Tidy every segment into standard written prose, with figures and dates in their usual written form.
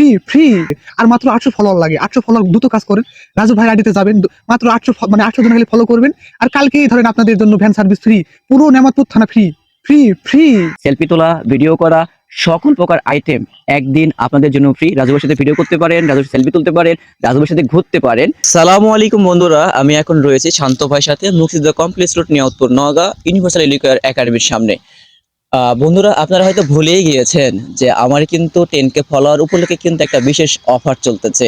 Free free. আর মাত্র 800 follower লাগে, 800 follower দ্রুত কাজ করেন, রাজু ভাই আইডিতে যাবেন, মাত্র 800 জন খালি ফলো করবেন, আর কালকেই ধরেন আপনাদের জন্য ভ্যান সার্ভিস ফ্রি, পুরো নেমাতপুর থানা ফ্রি ফ্রি ফ্রি। সেলফি তোলা, ভিডিও করা, সকল প্রকার আইটেম একদিন আপনাদের জন্য ফ্রি। রাজু ভাইয়ের সাথে ভিডিও করতে পারেন, রাজু সেলফি তুলতে পারেন, রাজু ভাইয়ের সাথে ঘুরতে পারেন। সালামু আলাইকুম বন্ধুরা, আমি এখন রয়েছি শান্ত ভাইয়ের সাথে মুক্তিযোদ্ধা complex road, Niamatpur, Naogaon, universal education একাডেমির সামনে। বন্ধুরা, আপনারা হয়তো ভুলেই গিয়েছেন যে আমার কিন্তু 10K ফলোয়ার উপলক্ষে কিন্তু একটা বিশেষ অফার চলতেছে।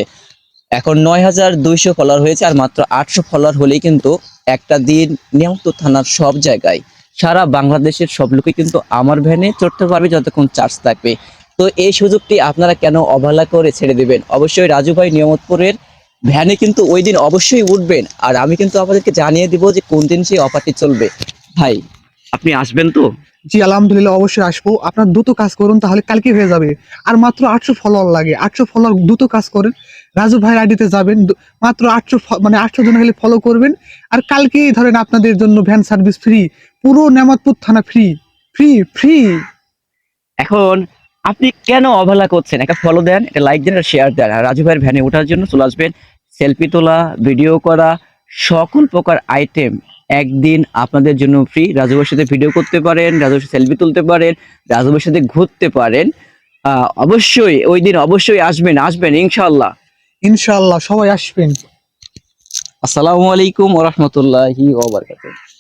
এখন 9200 ফলোয়ার হয়েছে, আর মাত্র 800 ফলোয়ার হলেই কিন্তু একটা দিন নিয়ামতপুর থানার সব জায়গায় সারা বাংলাদেশের সব লোকে কিন্তু আমার ভ্যানে চড়তে পারবে যতক্ষণ চার্জ থাকবে। তো এই সুযোগটি আপনারা কেন অবহেলা করে ছেড়ে দিবেন? অবশ্যই রাজু ভাই নিয়ামতপুরের ভ্যানে কিন্তু ওই দিন অবশ্যই উঠবেন, আর আমি কিন্তু আপনাদেরকে জানিয়ে দিব যে কোন দিন সেই অফারটি চলবে। ভাই, আপনি আসবেন তো? জি আলহামদুলিল্লাহ, অবশ্যই আসবো। আপনার দ্রুত কাজ করুন, তাহলে কালকে হয়ে যাবে। আর মাত্র 800 ফলোয়ার লাগে, 800 ফলোয়ার দ্রুত কাজ করেন, রাজু ভাইয়ের আইডিতে যাবেন, মাত্র 800 জন খালি ফলো করবেন, আর কালকেই ধরেন আপনাদের জন্য ভ্যান সার্ভিস ফ্রি, পুরো নেমাতপুর থানা ফ্রি ফ্রি ফ্রি। এখন আপনি কেন অবহেলা করছেন? একটা ফলো দেন, একটা লাইক দেন, একটা শেয়ার দেন, আর রাজু ভাইয়ের ভ্যানে ওঠার জন্য চলে আসবেন। সেলফি তোলা, ভিডিও করা, সকল প্রকার আইটেম একদিন আপনাদের জন্য ফ্রি। রাজু ভাইয়ের সাথে ভিডিও করতে পারেন, রাজু ভাইয়ের সাথে সেলফি তুলতে পারেন, রাজু ভাইয়ের সাথে ঘুরতে পারেন। অবশ্যই ওই দিন অবশ্যই আসবেন ইনশাআল্লাহ। ইনশাআল্লাহ সবাই আসবেন। আসসালামু আলাইকুম ওয়া রাহমাতুল্লাহি ওয়া বারাকাতুহু।